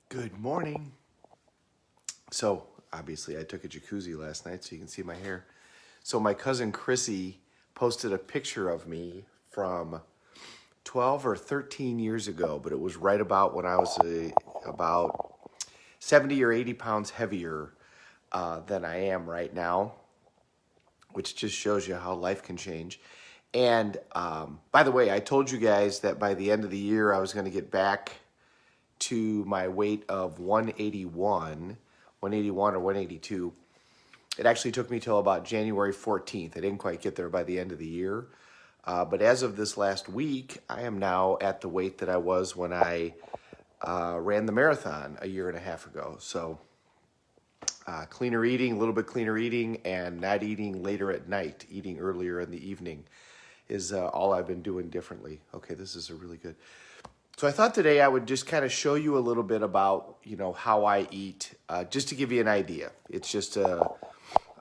Good morning. So, obviously, I took a jacuzzi last night so you can see my hair. So, my cousin Chrissy posted a picture of me from 12 or 13 years ago, but it was right about when I was about 70 or 80 pounds heavier than I am right now, which just shows you how life can change. And by the way, I told you guys that by the end of the year, I was going to get back to my weight of 181 or 182. It actually took me till about January 14th. I didn't quite get there by the end of the year. But as of this last week, I am now at the weight that I was when I ran the marathon a year and a half ago. So cleaner eating, a little bit cleaner eating, and not eating later at night, eating earlier in the evening is all I've been doing differently. Okay, this is a really good. So I thought today I would just kind of show you a little bit about, how I eat, just to give you an idea. It's just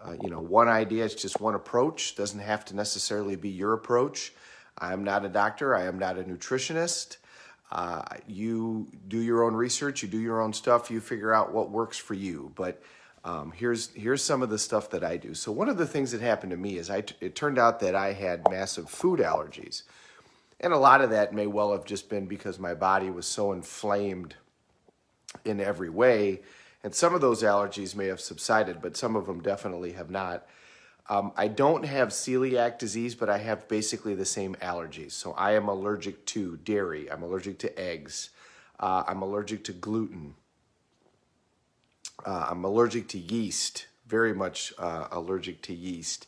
one idea. It's just one approach. Doesn't have to necessarily be your approach. I am not a doctor. I am not a nutritionist. You do your own research. You do your own stuff. You figure out what works for you. But here's some of the stuff that I do. So one of the things that happened to me is it turned out that I had massive food allergies. And a lot of that may well have just been because my body was so inflamed in every way. And some of those allergies may have subsided, but some of them definitely have not. I don't have celiac disease, but I have basically the same allergies. So I am allergic to dairy. I'm allergic to eggs. I'm allergic to gluten. I'm allergic to yeast, very much allergic to yeast.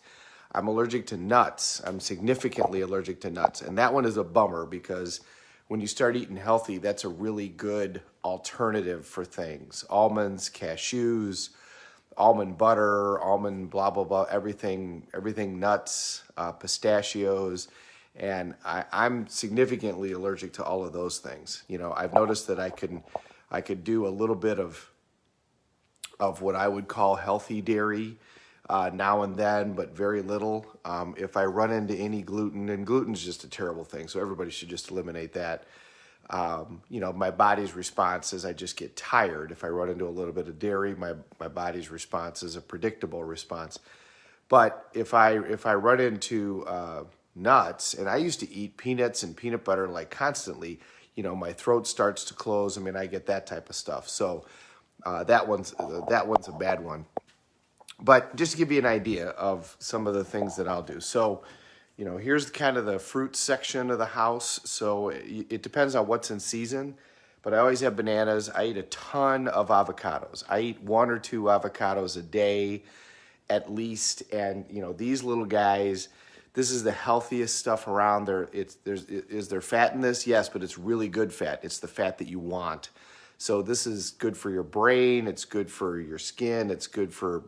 I'm allergic to nuts. I'm significantly allergic to nuts. And that one is a bummer because when you start eating healthy, that's a really good alternative for things. Almonds, cashews, almond butter, almond blah, blah, blah, everything nuts, pistachios. And I'm significantly allergic to all of those things. I've noticed that I could do a little bit of what I would call healthy dairy now and then, but very little. If I run into any gluten, and gluten's just a terrible thing, so everybody should just eliminate that. My body's response is I just get tired. If I run into a little bit of dairy, my body's response is a predictable response. But if I run into nuts, and I used to eat peanuts and peanut butter like constantly, my throat starts to close. I get that type of stuff. So that one's a bad one. But just to give you an idea of some of the things that I'll do. So, here's kind of the fruit section of the house. So it depends on what's in season, but I always have bananas. I eat a ton of avocados. I eat 1 or 2 avocados a day at least. And, these little guys, this is the healthiest stuff around there. Is there fat in this? Yes, but it's really good fat. It's the fat that you want. So this is good for your brain. It's good for your skin. It's good for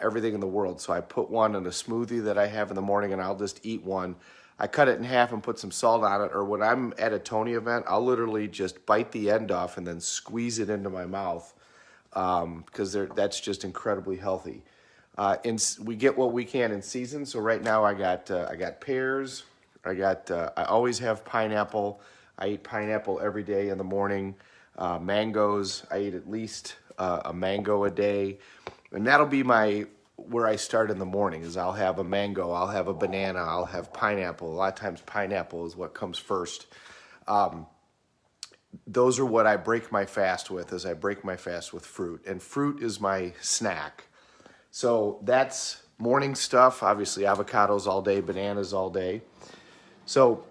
everything in the world. So I put one in a smoothie that I have in the morning, and I'll just eat one. I cut it in half and put some salt on it, or when I'm at a Tony event, I'll literally just bite the end off and then squeeze it into my mouth because that's just incredibly healthy. And we get what we can in season. So right now I got pears. I always have pineapple. I eat pineapple every day in the morning. Mangoes. I eat at least a mango a day. And that'll be where I start in the morning is I'll have a mango, I'll have a banana, I'll have pineapple. A lot of times pineapple is what comes first. Those are what I break my fast with, is I break my fast with fruit. And fruit is my snack. So that's morning stuff. Obviously avocados all day, bananas all day. So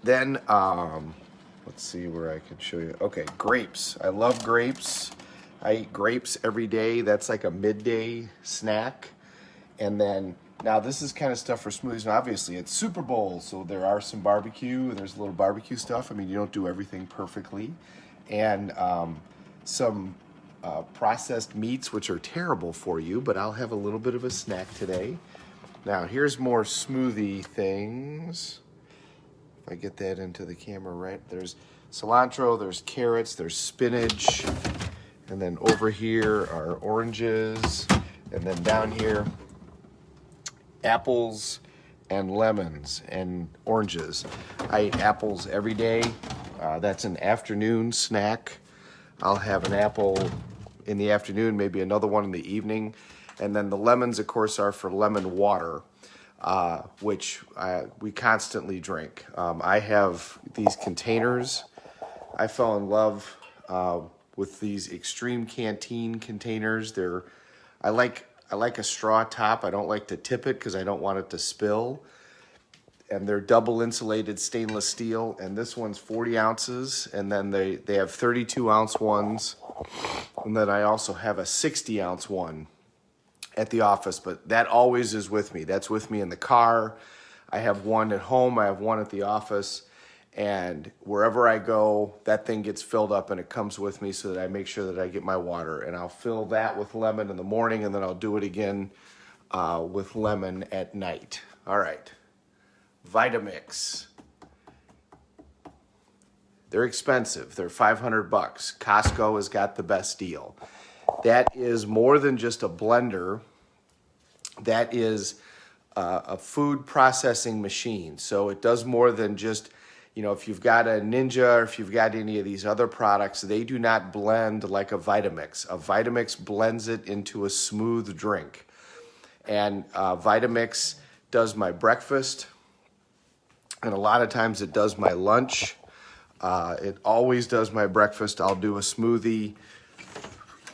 then, let's see where I can show you. Okay, grapes. I love grapes. I eat grapes every day. That's like a midday snack. And then, now this is kind of stuff for smoothies. And obviously, it's Super Bowl, so there are some barbecue, and there's a little barbecue stuff. You don't do everything perfectly. And some processed meats, which are terrible for you, but I'll have a little bit of a snack today. Now, here's more smoothie things. If I get that into the camera right, there's cilantro, there's carrots, there's spinach. And then over here are oranges. And then down here, apples and lemons and oranges. I eat apples every day. That's an afternoon snack. I'll have an apple in the afternoon, maybe another one in the evening. And then the lemons, of course, are for lemon water, which we constantly drink. I have these containers. I fell in love with these Extreme Canteen containers. I like a straw top. I don't like to tip it because I don't want it to spill. And they're double insulated stainless steel. And this one's 40 ounces. And then they have 32 ounce ones. And then I also have a 60 ounce one at the office. But that always is with me. That's with me in the car. I have one at home. I have one at the office. And wherever I go, that thing gets filled up and it comes with me so that I make sure that I get my water. And I'll fill that with lemon in the morning, and then I'll do it again with lemon at night. All right. Vitamix. They're expensive. They're $500. Costco has got the best deal. That is more than just a blender. That is a food processing machine. So it does more than just, if you've got a Ninja or if you've got any of these other products, they do not blend like a Vitamix. A Vitamix blends it into a smooth drink. And Vitamix does my breakfast, and a lot of times it does my lunch. It always does my breakfast. I'll do a smoothie,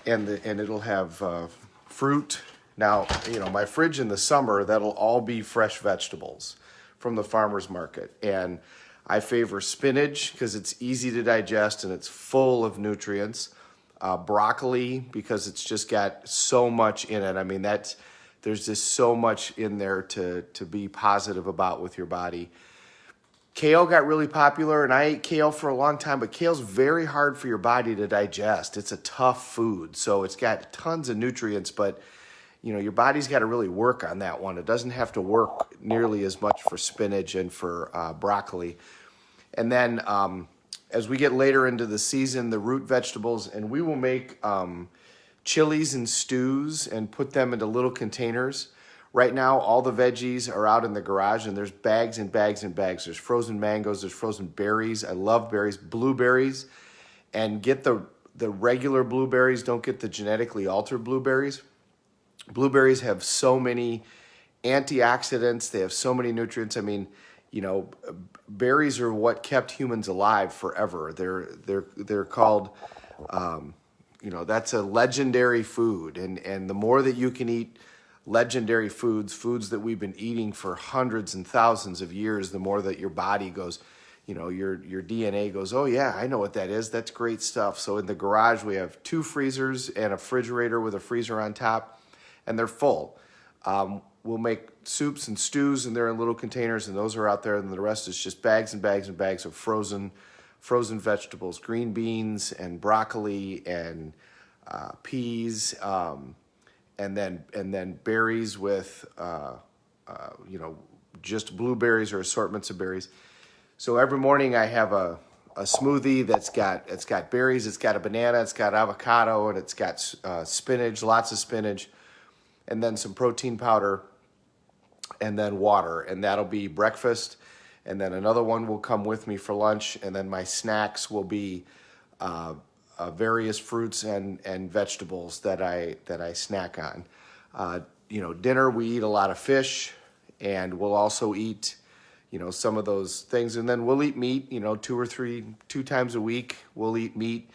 and it'll have fruit. Now, my fridge in the summer, that'll all be fresh vegetables from the farmer's market. And I favor spinach because it's easy to digest and it's full of nutrients. Broccoli because it's just got so much in it. I mean, there's just so much in there to be positive about with your body. Kale got really popular, and I ate kale for a long time, but kale's very hard for your body to digest. It's a tough food, so it's got tons of nutrients, but your body's got to really work on that one. It doesn't have to work nearly as much for spinach and for broccoli. And then as we get later into the season, the root vegetables, and we will make chilies and stews and put them into little containers. Right now, all the veggies are out in the garage, and there's bags and bags and bags. There's frozen mangoes, there's frozen berries. I love berries, blueberries. And get the regular blueberries, don't get the genetically altered blueberries. Blueberries have so many antioxidants, they have so many nutrients. I mean, berries are what kept humans alive forever. They're called, that's a legendary food. And the more that you can eat legendary foods that we've been eating for hundreds and thousands of years, the more that your body goes, your DNA goes, oh yeah, I know what that is. That's great stuff. So in the garage, we have 2 freezers and a refrigerator with a freezer on top, and they're full. We'll make soups and stews, and they're in little containers, and those are out there, and the rest is just bags and bags and bags of frozen vegetables, green beans and broccoli and peas, and then berries with just blueberries or assortments of berries. So every morning I have a smoothie that's got berries, it's got a banana, it's got avocado, and it's got spinach, lots of spinach, and then some protein powder, and then water, and that'll be breakfast. And then another one will come with me for lunch, and then my snacks will be various fruits and vegetables that I snack on. Dinner we eat a lot of fish, and we'll also eat some of those things, and then we'll eat meat. 2 times a week we'll eat meat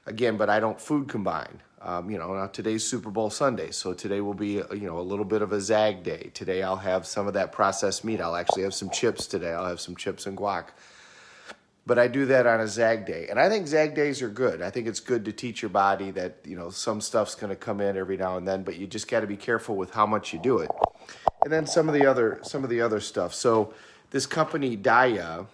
again, but I don't food combine. Now today's Super Bowl Sunday, so today will be a little bit of a zag day. Today I'll have some of that processed meat. I'll actually have some chips today. I'll have some chips and guac. But I do that on a zag day, and I think zag days are good. I think it's good to teach your body that some stuff's going to come in every now and then, but you just got to be careful with how much you do it. And then some of the other stuff. So this company Daya,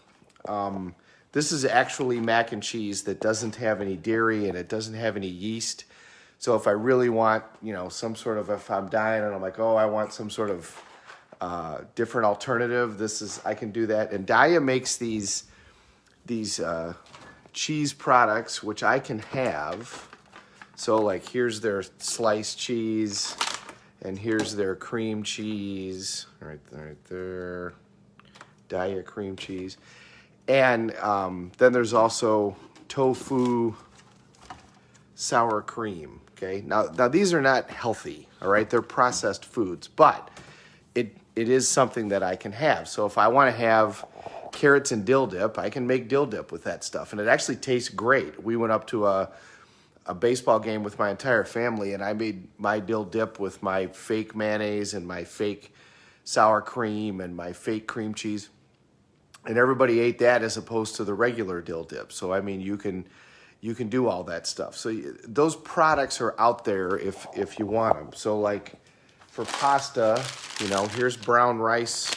this is actually mac and cheese that doesn't have any dairy and it doesn't have any yeast. So if I really want, some sort of, if I'm dying and I'm like, I want some sort of different alternative, I can do that. And Daya makes these cheese products, which I can have. So like here's their sliced cheese, and here's their cream cheese, right there, Daya cream cheese. And then there's also tofu sour cream. Okay, now these are not healthy, all right? They're processed foods, but it is something that I can have. So if I want to have carrots and dill dip, I can make dill dip with that stuff, and it actually tastes great. We went up to a baseball game with my entire family, and I made my dill dip with my fake mayonnaise and my fake sour cream and my fake cream cheese, and everybody ate that as opposed to the regular dill dip. So I mean, you can do all that stuff. So those products are out there if you want them. So like for pasta, here's brown rice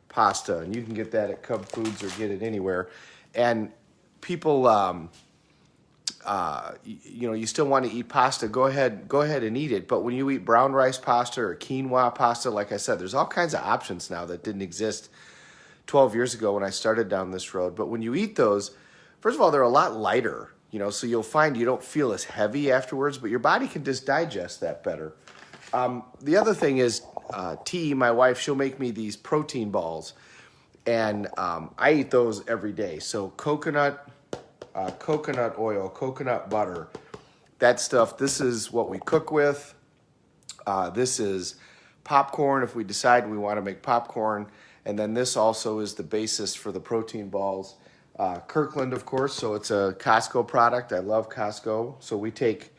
pasta, and you can get that at Cub Foods or get it anywhere. And people, you still want to eat pasta, go ahead and eat it. But when you eat brown rice pasta or quinoa pasta, like I said, there's all kinds of options now that didn't exist 12 years ago when I started down this road. But when you eat those, first of all, they're a lot lighter, so you'll find you don't feel as heavy afterwards, but your body can just digest that better. The other thing is T, my wife, she'll make me these protein balls, and I eat those every day. So coconut oil, coconut butter, that stuff, this is what we cook with. This is popcorn if we decide we want to make popcorn. And then this also is the basis for the protein balls. Kirkland, of course, so it's a Costco product. I love Costco. So we take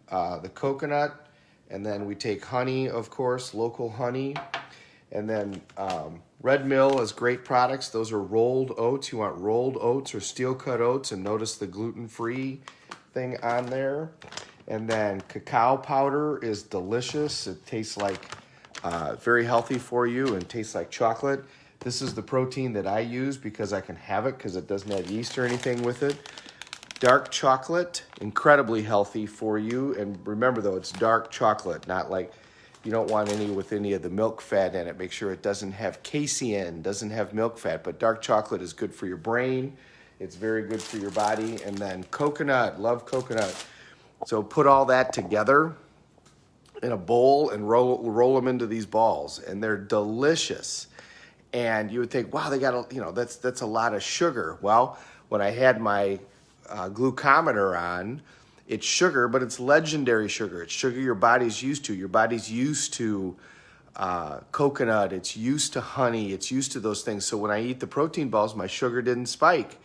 the coconut, and then we take honey, of course, local honey. And then Red Mill is great products. Those are rolled oats. You want rolled oats or steel-cut oats, and notice the gluten-free thing on there. And then cacao powder is delicious. It tastes like very healthy for you and tastes like chocolate. This is the protein that I use because I can have it because it doesn't have yeast or anything with it. Dark chocolate, incredibly healthy for you. And remember, though, it's dark chocolate, not like you don't want any with any of the milk fat in it. Make sure it doesn't have casein, doesn't have milk fat. But dark chocolate is good for your brain. It's very good for your body. And then coconut, love coconut. So put all that together in a bowl and roll them into these balls, and they're delicious. And you would think, wow, they got that's a lot of sugar. Well, when I had my glucometer on, it's sugar, but it's legendary sugar. It's sugar your body's used to. Your body's used to coconut. It's used to honey. It's used to those things. So when I eat the protein balls, my sugar didn't spike.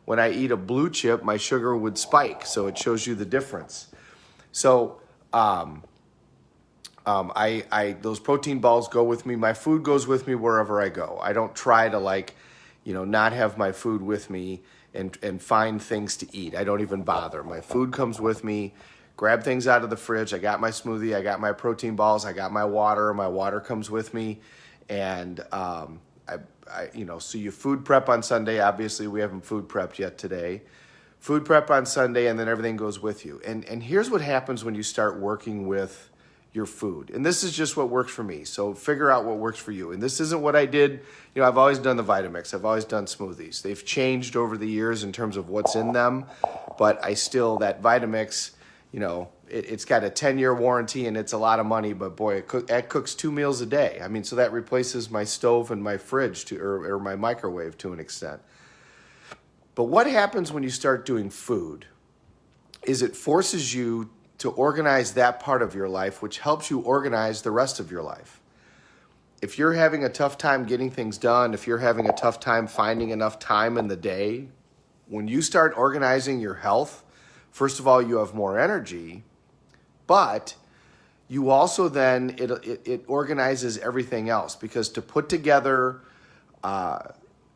When I eat a blue chip, my sugar would spike. So it shows you the difference. So those protein balls go with me. My food goes with me wherever I go. I don't try to not have my food with me and find things to eat. I don't even bother. My food comes with me. Grab things out of the fridge. I got my smoothie. I got my protein balls. I got my water. My water comes with me. And so you food prep on Sunday. Obviously, we haven't food prepped yet today. Food prep on Sunday, and then everything goes with you. And here's what happens when you start working with your food. And this is just what works for me. So figure out what works for you. And this isn't what I did. I've always done the Vitamix. I've always done smoothies. They've changed over the years in terms of what's in them. But that Vitamix, it's got a 10-year warranty and it's a lot of money. But boy, it cooks 2 meals a day. I mean, so that replaces my stove and my fridge or my microwave to an extent. But what happens when you start doing food is it forces you to organize that part of your life, which helps you organize the rest of your life. If you're having a tough time getting things done, if you're having a tough time finding enough time in the day, when you start organizing your health, first of all, you have more energy, but you also then, it organizes everything else, because to put together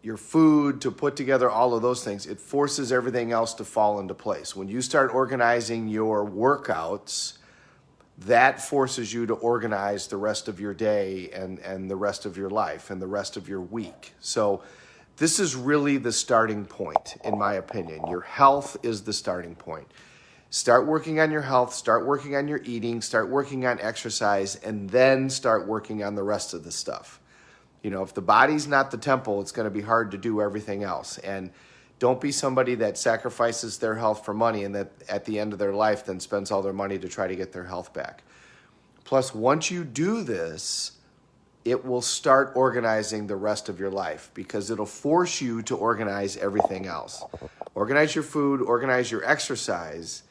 your food, to put together all of those things, it forces everything else to fall into place. When you start organizing your workouts, that forces you to organize the rest of your day and the rest of your life and the rest of your week. So this is really the starting point, in my opinion. Your health is the starting point. Start working on your health, start working on your eating, start working on exercise, and then start working on the rest of the stuff. If the body's not the temple, it's going to be hard to do everything else. And don't be somebody that sacrifices their health for money and that at the end of their life then spends all their money to try to get their health back. Plus, once you do this, it will start organizing the rest of your life, because it'll force you to organize everything else. Organize your food, organize your exercise,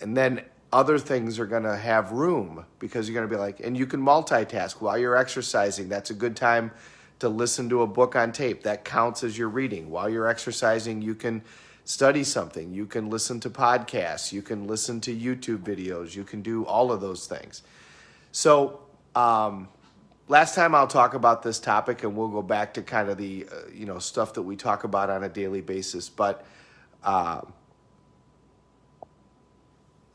And then other things are going to have room because you're going to be like, and you can multitask while you're exercising. That's a good time to listen to a book on tape. That counts as your reading. While you're exercising, you can study something. You can listen to podcasts. You can listen to YouTube videos. You can do all of those things. So, last time I'll talk about this topic, and we'll go back to kind of the stuff that we talk about on a daily basis. But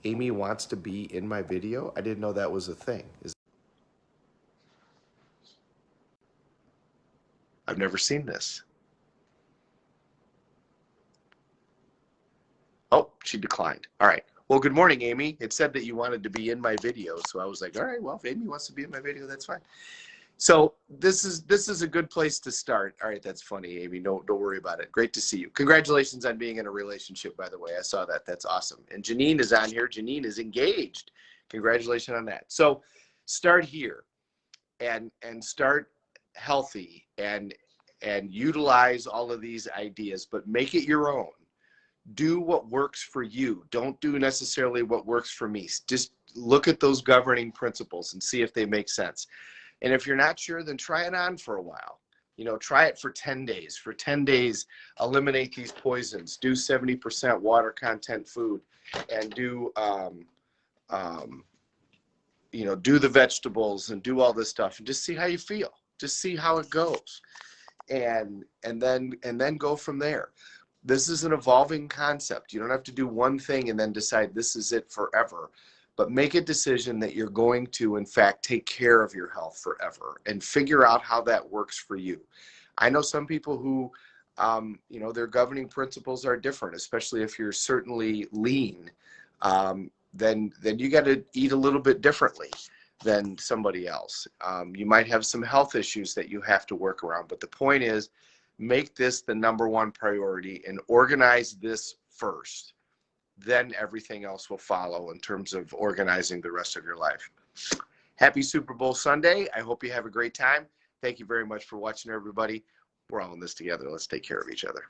Amy wants to be in my video. I didn't know that was a thing. I've never seen this. Oh, she declined. All right. Well, good morning, Amy. It said that you wanted to be in my video, so I was like, all right, well, if Amy wants to be in my video, that's fine. So this is a good place to start. All right, that's funny, Amy. Don't worry about it. Great to see you. Congratulations on being in a relationship, by the way. I saw that. That's awesome. And Janine is on here. Janine is engaged. Congratulations on that. So start here and start healthy and utilize all of these ideas, but make it your own. Do what works for you. Don't do necessarily what works for me. Just look at those governing principles and see if they make sense. And if you're not sure, then try it on for a while. Try it for 10 days. For 10 days, eliminate these poisons. Do 70% water content food, and do do the vegetables and do all this stuff, and just see how you feel. Just see how it goes, and then go from there. This is an evolving concept. You don't have to do one thing and then decide this is it forever. But make a decision that you're going to, in fact, take care of your health forever and figure out how that works for you. I know some people who, their governing principles are different, especially if you're certainly lean. Then you got to eat a little bit differently than somebody else. You might have some health issues that you have to work around. But the point is, make this the number one priority and organize this first. Then everything else will follow in terms of organizing the rest of your life. Happy Super Bowl Sunday. I hope you have a great time. Thank you very much for watching, everybody. We're all in this together. Let's take care of each other.